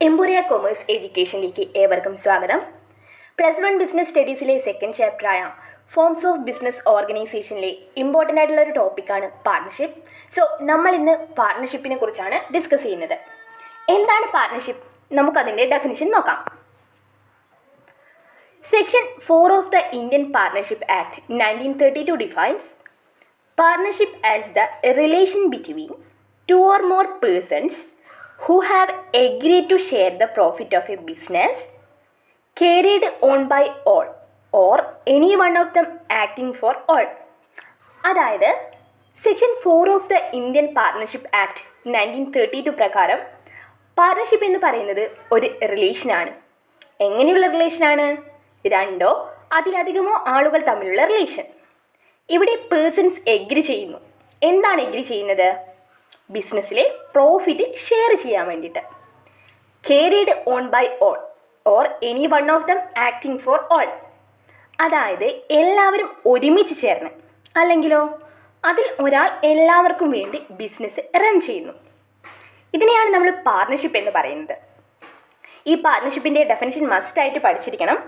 എംപൂരിയ commerce എഡ്യൂക്കേഷനിലേക്ക് ഏവർക്കും സ്വാഗതം. +1 business സ്റ്റഡീസിലെ സെക്കൻഡ് ചാപ്റ്ററായ ഫോംസ് ഓഫ് ബിസിനസ് ഓർഗനൈസേഷനിലെ ഇമ്പോർട്ടൻ്റ് ആയിട്ടുള്ള ഒരു ടോപ്പിക്കാണ് പാർട്ണർഷിപ്പ്. സോ നമ്മൾ ഇന്ന് പാർട്ണർഷിപ്പിനെ കുറിച്ചാണ് ഡിസ്കസ് ചെയ്യുന്നത്. എന്താണ് പാർട്ണർഷിപ്പ്? നമുക്കതിൻ്റെ ഡെഫിനിഷൻ നോക്കാം. Section 4 of the Indian partnership act 1932 defines partnership as the relation between two or more persons who have agreed to share the profit of a business carried on by all or any one of them acting for all. അതായത് section 4 of the Indian partnership act 1932 പ്രകാരം partnership എന്ന് പറയുന്നത് ഒരു റിലേഷനാണ്. എങ്ങനെയുള്ള റിലേഷനാണ്? രണ്ടോ അതിലധികമോ ആളുകൾ തമ്മിലുള്ള റിലേഷൻ. ഇവിടെ പേഴ്സൺസ് എഗ്രി ചെയ്യുന്നു. എന്താണ് എഗ്രി ചെയ്യുന്നത്? ബിസിനസ്സിലെ പ്രോഫിറ്റ് ഷെയർ ചെയ്യാൻ വേണ്ടിയിട്ട്. Carried on by all or any one of them acting for all. അതായത് എല്ലാവരും ഒരുമിച്ച് ചേർന്ന്, അല്ലെങ്കിലോ അതിൽ ഒരാൾ എല്ലാവർക്കും വേണ്ടി ബിസിനസ് റൺ ചെയ്യുന്നു. ഇതിനെയാണ് നമ്മൾ പാർട്ണർഷിപ്പ് എന്ന് പറയുന്നത്. ഈ പാർട്ണർഷിപ്പിൻ്റെ ഡെഫിനിഷൻ മസ്റ്റായിട്ട് പഠിച്ചിരിക്കണം.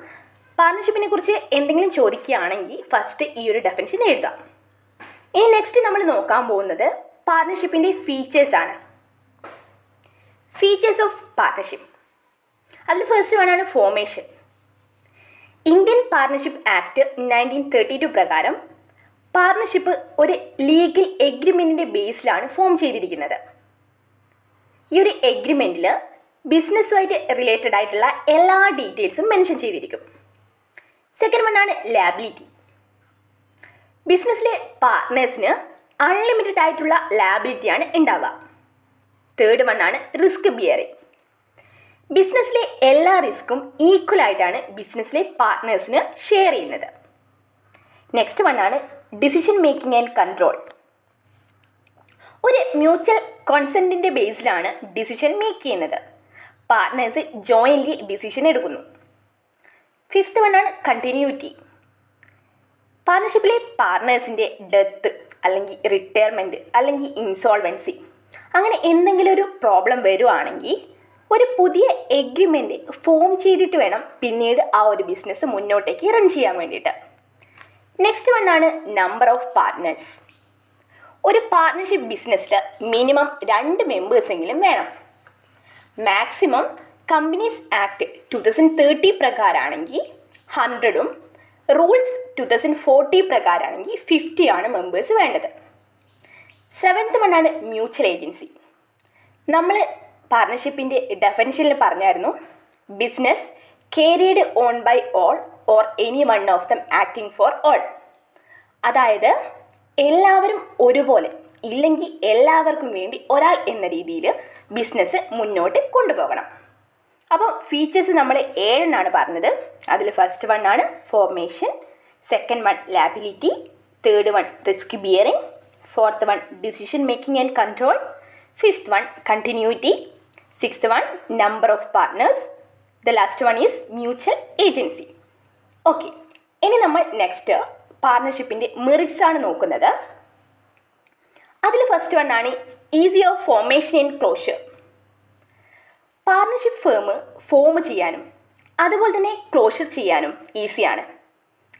പാർട്ണർഷിപ്പിനെ കുറിച്ച് എന്തെങ്കിലും ചോദിക്കുകയാണെങ്കിൽ ഫസ്റ്റ് ഈ ഒരു ഡെഫിനിഷൻ എഴുതാം. ഇനി നെക്സ്റ്റ് നമ്മൾ നോക്കാൻ പോകുന്നത് പാർട്ണർഷിപ്പിൻ്റെ ഫീച്ചേഴ്സാണ്. Features of partnership. അതിൽ ഫസ്റ്റ് വൺ ആണ് ഫോർമേഷൻ. ഇന്ത്യൻ പാർട്ണർഷിപ്പ് ആക്ട് 1932 പ്രകാരം പാർട്ണർഷിപ്പ് ഒരു ലീഗൽ എഗ്രിമെൻറ്റിൻ്റെ ബേസിലാണ് ഫോം ചെയ്തിരിക്കുന്നത്. ഈ ഒരു എഗ്രിമെൻറ്റിൽ ബിസിനസ്സുമായിട്ട് റിലേറ്റഡ് ആയിട്ടുള്ള എല്ലാ ഡീറ്റെയിൽസും മെൻഷൻ ചെയ്തിരിക്കും. സെക്കൻഡ് വൺ ആണ് ലാബിലിറ്റി. ബിസിനസ്സിലെ പാർട്ട്നേഴ്സിന് അൺലിമിറ്റഡ് ആയിട്ടുള്ള ലാബിലിറ്റിയാണ് ഉണ്ടാവുക. തേർഡ് വൺ ആണ് റിസ്ക് ബിയറിംഗ്. ബിസിനസ്സിലെ എല്ലാ റിസ്ക്കും ഈക്വൽ ആയിട്ടാണ് ബിസിനസ്സിലെ പാർട്ട്നേഴ്സിന് ഷെയർ ചെയ്യുന്നത്. നെക്സ്റ്റ് വൺ ആണ് ഡിസിഷൻ മേക്കിംഗ് ആൻഡ് കൺട്രോൾ. ഒരു മ്യൂച്വൽ കോൺസെൻറ്റിൻ്റെ ബേസിലാണ് ഡിസിഷൻ മേക്ക് ചെയ്യുന്നത്. പാർട്ട്നേഴ്സ് ജോയിൻ്റ്ലി ഡിസിഷൻ എടുക്കുന്നു. ഫിഫ്ത്ത് വൺ ആണ് കണ്ടിന്യൂറ്റി. പാർട്ണർഷിപ്പിലെ പാർട്ട്നേഴ്സിൻ്റെ ഡെത്ത് അല്ലെങ്കിൽ റിട്ടയർമെൻറ്റ് അല്ലെങ്കിൽ ഇൻസോൾവൻസി അങ്ങനെ എന്തെങ്കിലും ഒരു പ്രോബ്ലം വരുവാണെങ്കിൽ ഒരു പുതിയ എഗ്രിമെൻറ്റ് ഫോം ചെയ്തിട്ട് വേണം പിന്നീട് ആ ഒരു ബിസിനസ് മുന്നോട്ടേക്ക് റൺ ചെയ്യാൻ വേണ്ടിയിട്ട്. നെക്സ്റ്റ് വൺ ആണ് നമ്പർ ഓഫ് പാർട്ട്നേഴ്സ്. ഒരു പാർട്ണർഷിപ്പ് ബിസിനസ്സിൽ മിനിമം 2 മെമ്പേഴ്സെങ്കിലും വേണം. മാക്സിമം കമ്പനീസ് ആക്ട് 2030 പ്രകാരമാണെങ്കിൽ 100ഉം റൂൾസ് 2040 പ്രകാരമാണെങ്കിൽ 50 ആണ് മെമ്പേഴ്സ് വേണ്ടത്. സെവൻത്ത് വൺ ആണ് മ്യൂച്വൽ ഏജൻസി. നമ്മൾ പാർട്ണർഷിപ്പിൻ്റെ ഡെഫിനിഷനിൽ പറഞ്ഞായിരുന്നു business carried on by all or any one of them acting for all. അതായത് എല്ലാവരും ഒരുപോലെ ഇല്ലെങ്കിൽ എല്ലാവർക്കും വേണ്ടി ഒരാൾ എന്ന രീതിയിൽ ബിസിനസ് മുന്നോട്ട് കൊണ്ടുപോകണം. അപ്പോൾ ഫീച്ചേഴ്സ് നമ്മൾ 7 പറഞ്ഞത്. അതിൽ ഫസ്റ്റ് വൺ ആണ് formation, second one liability, third one risk bearing, fourth one decision making and control, fifth one continuity, sixth one number of partners, the last one is mutual agency. Okay, ഇനി നമ്മൾ next പാർട്ണർഷിപ്പിൻ്റെ merits ആണ് നോക്കുന്നത്. അതിൽ first one ആണ് easy of formation and closure. Partnership firm form ചെയ്യാനും അതുപോലെ തന്നെ ക്ലോഷർ ചെയ്യാനും ഈസിയാണ്.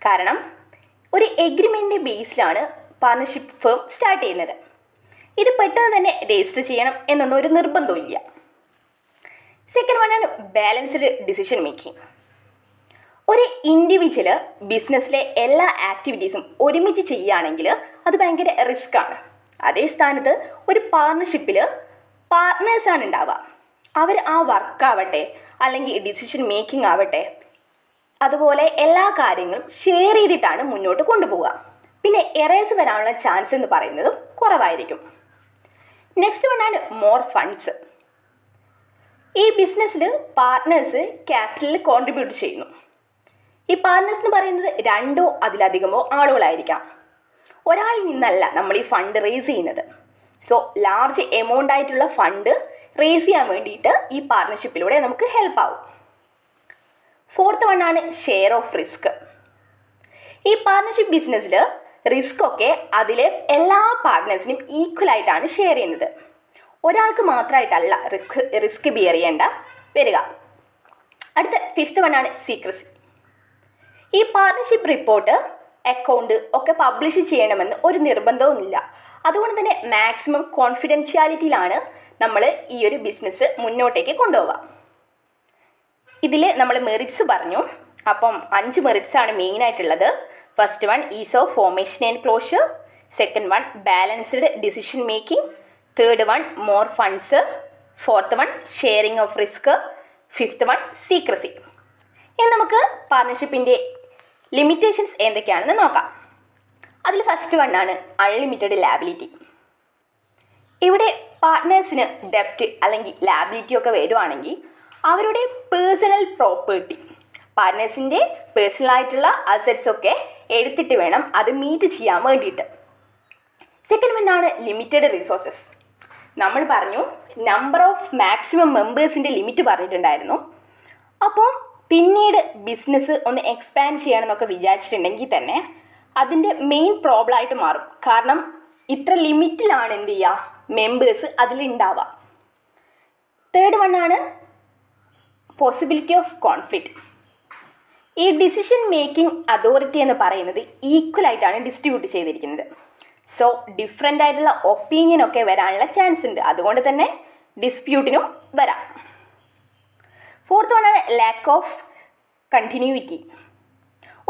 കാരണം ഒരു എഗ്രിമെൻറ്റിൻ്റെ ബേസിലാണ് പാർട്ണർഷിപ്പ് ഫേം സ്റ്റാർട്ട് ചെയ്യുന്നത്. ഇത് പെട്ടെന്ന് തന്നെ രജിസ്റ്റർ ചെയ്യണം എന്നൊന്നും ഒരു നിർബന്ധമില്ല. സെക്കൻഡ് വൺ ആണ് ബാലൻസ്ഡ് ഡിസിഷൻ മേക്കിംഗ്. ഒരു ഇൻഡിവിജ്വൽ ബിസിനസ്സിലെ എല്ലാ ആക്ടിവിറ്റീസും ഒരുമിച്ച് ചെയ്യുകയാണെങ്കിൽ അത് ഭയങ്കര റിസ്ക് ആണ്. അതേ സ്ഥാനത്ത് ഒരു പാർട്ണർഷിപ്പിൽ പാർട്ട്നേഴ്സാണ് ഉണ്ടാവുക. അവർ ആ വർക്കാവട്ടെ അല്ലെങ്കിൽ ഡിസിഷൻ മേക്കിംഗ് ആവട്ടെ അതുപോലെ എല്ലാ കാര്യങ്ങളും ഷെയർ ചെയ്തിട്ടാണ് മുന്നോട്ട് കൊണ്ടുപോവുക. പിന്നെ എറേസ് വരാനുള്ള ചാൻസ് എന്ന് പറയുന്നതും കുറവായിരിക്കും. നെക്സ്റ്റ് വൺ ആണ് മോർ ഫണ്ട്സ്. ഈ ബിസിനസ്സിൽ പാർട്ട്നേഴ്സ് ക്യാപിറ്റലിൽ കോൺട്രിബ്യൂട്ട് ചെയ്യുന്നു. ഈ പാർട്ട്നേഴ്സ് എന്ന് പറയുന്നത് 2 അതിലധികമോ ആളുകളായിരിക്കാം. ഒരാളിൽ നിന്നല്ല നമ്മൾ ഈ ഫണ്ട് റേസ് ചെയ്യുന്നത്. സോ ലാർജ് എമൗണ്ട് ആയിട്ടുള്ള ഫണ്ട് റേസ് ചെയ്യാൻ വേണ്ടിയിട്ട് ഈ പാർട്ണർഷിപ്പിലൂടെ നമുക്ക് ഹെൽപ്പ് ആവും. ഫോർത്ത് വൺ ആണ് ഷെയർ ഓഫ് റിസ്ക്. ഈ പാർട്ണർഷിപ്പ് ബിസിനസ്സിൽ റിസ്ക് ഒക്കെ അതിലെ എല്ലാ പാർട്ട്നേഴ്സിനും ഈക്വൽ ആയിട്ടാണ് ഷെയർ ചെയ്യുന്നത്. ഒരാൾക്ക് മാത്രമായിട്ടല്ല റിസ്ക് ബിയർ ചെയ്യേണ്ട, വരിക. അടുത്ത 5th വണ്ണാണ് സീക്രസി. ഈ പാർട്ണർഷിപ്പ് റിപ്പോർട്ട്, അക്കൗണ്ട് ഒക്കെ പബ്ലിഷ് ചെയ്യണമെന്ന് ഒരു നിർബന്ധവുമില്ല. അതുകൊണ്ട് തന്നെ മാക്സിമം കോൺഫിഡൻഷ്യാലിറ്റിയിലാണ് നമ്മൾ ഈ ഒരു ബിസിനസ് മുന്നോട്ടേക്ക് കൊണ്ടുപോവുക. ഇതിൽ നമ്മൾ മെറിറ്റ്സ് പറഞ്ഞു. അപ്പം 5 മെറിറ്റ്സ് ആണ് മെയിനായിട്ടുള്ളത്. First one is of formation and closure, second one balanced decision making, third one more funds, fourth one sharing of risk, 5th one secrecy. ഇനി നമുക്ക് പാർട്ണർഷിപ്പിൻ്റെ ലിമിറ്റേഷൻസ് എന്തൊക്കെയാണെന്ന് നോക്കാം. അതിൽ ഫസ്റ്റ് വണ്ണാണ് അൺലിമിറ്റഡ് ലാബിലിറ്റി. ഇവിടെ പാർട്ട്നേഴ്സിന് ഡെപ്റ്റ് അല്ലെങ്കിൽ ലാബിലിറ്റി ഒക്കെ വരുവാണെങ്കിൽ അവരുടെ പേഴ്സണൽ പ്രോപ്പർട്ടി, പാർട്ട്നേഴ്സിൻ്റെ പേഴ്സണലായിട്ടുള്ള അസറ്റ്സ് ഒക്കെ എടുത്തിട്ട് വേണം അത് മീറ്റ് ചെയ്യാൻ വേണ്ടിയിട്ട്. സെക്കൻഡ് വണ്ണാണ് ലിമിറ്റഡ് റിസോഴ്സസ്. നമ്മൾ പറഞ്ഞു നമ്പർ ഓഫ് മാക്സിമം മെമ്പേഴ്സിൻ്റെ ലിമിറ്റ് പറഞ്ഞിട്ടുണ്ടായിരുന്നു. അപ്പോൾ പിന്നീട് ബിസിനസ് ഒന്ന് എക്സ്പാൻഡ് ചെയ്യണമെന്നൊക്കെ വിചാരിച്ചിട്ടുണ്ടെങ്കിൽ തന്നെ അതിൻ്റെ മെയിൻ പ്രോബ്ലം ആയിട്ട് മാറും. കാരണം ഇത്ര ലിമിറ്റിലാണ് എന്ത് ചെയ്യുക മെമ്പേഴ്സ് അതിലുണ്ടാവുക. തേർഡ് വണ്ണാണ് പോസിബിലിറ്റി ഓഫ് കോൺഫ്ലിക്റ്റ്. ഈ ഡിസിഷൻ മേക്കിംഗ് അതോറിറ്റി എന്ന് പറയുന്നത് ഈക്വലായിട്ടാണ് ഡിസ്ട്രിബ്യൂട്ട് ചെയ്തിരിക്കുന്നത്. സോ ഡിഫറെൻ്റ് ആയിട്ടുള്ള ഒപ്പീനിയൻ ഒക്കെ വരാനുള്ള ചാൻസ് ഉണ്ട്. അതുകൊണ്ട് തന്നെ ഡിസ്പ്യൂട്ടിനും വരാം. ഫോർത്ത് വണ്ണാണ് ലാക്ക് ഓഫ് കണ്ടിന്യൂയിറ്റി.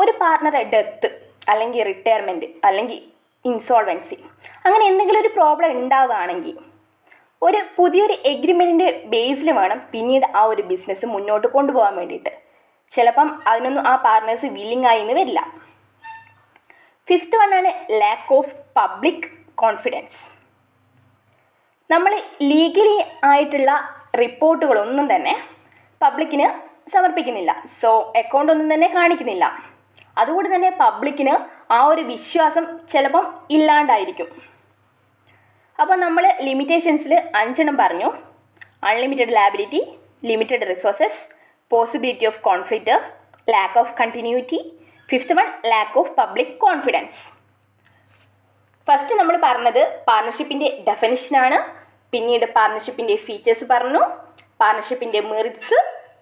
ഒരു പാർട്ണറെ ഡെത്ത് അല്ലെങ്കിൽ റിട്ടയർമെൻറ്റ് അല്ലെങ്കിൽ ഇൻസോൾവൻസി അങ്ങനെ എന്തെങ്കിലും ഒരു പ്രോബ്ലം ഉണ്ടാവുകയാണെങ്കിൽ ഒരു പുതിയൊരു എഗ്രിമെൻറ്റിൻ്റെ ബേസിൽ വേണം പിന്നീട് ആ ഒരു ബിസിനസ് മുന്നോട്ട് കൊണ്ടുപോകാൻ വേണ്ടിയിട്ട്. ചിലപ്പം അതിനൊന്നും ആ പാർട്ട്നേഴ്സ് വില്ലിംഗ് ആയി എന്ന് വരില്ല. 5th വണ്ണാണ് ലാക്ക് ഓഫ് പബ്ലിക് കോൺഫിഡൻസ്. നമ്മൾ ലീഗലി ആയിട്ടുള്ള റിപ്പോർട്ടുകളൊന്നും തന്നെ പബ്ലിക്കിന് സമർപ്പിക്കുന്നില്ല. സോ അക്കൗണ്ട് ഒന്നും തന്നെ കാണിക്കുന്നില്ല. അതുകൊണ്ട് തന്നെ പബ്ലിക്കിന് ആ ഒരു വിശ്വാസം ചിലപ്പം ഇല്ലാണ്ടായിരിക്കും. അപ്പോൾ നമ്മൾ ലിമിറ്റേഷൻസിൽ 5 പറഞ്ഞു. Unlimited liability, limited resources, possibility of conflict, lack of continuity, 5th one lakh of public confidence. First നമ്മൾ പറഞ്ഞത് പാർട്ണർഷിപ്പിൻ്റെ ഡെഫിനിഷനാണ്. പിന്നീട് പാർട്ണർഷിപ്പിൻ്റെ ഫീച്ചേഴ്സ് പറഞ്ഞു, പാർട്ണർഷിപ്പിൻ്റെ മെറിറ്റ്സ്,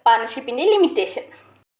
പാർട്ണർഷിപ്പിൻ്റെ ലിമിറ്റേഷൻ.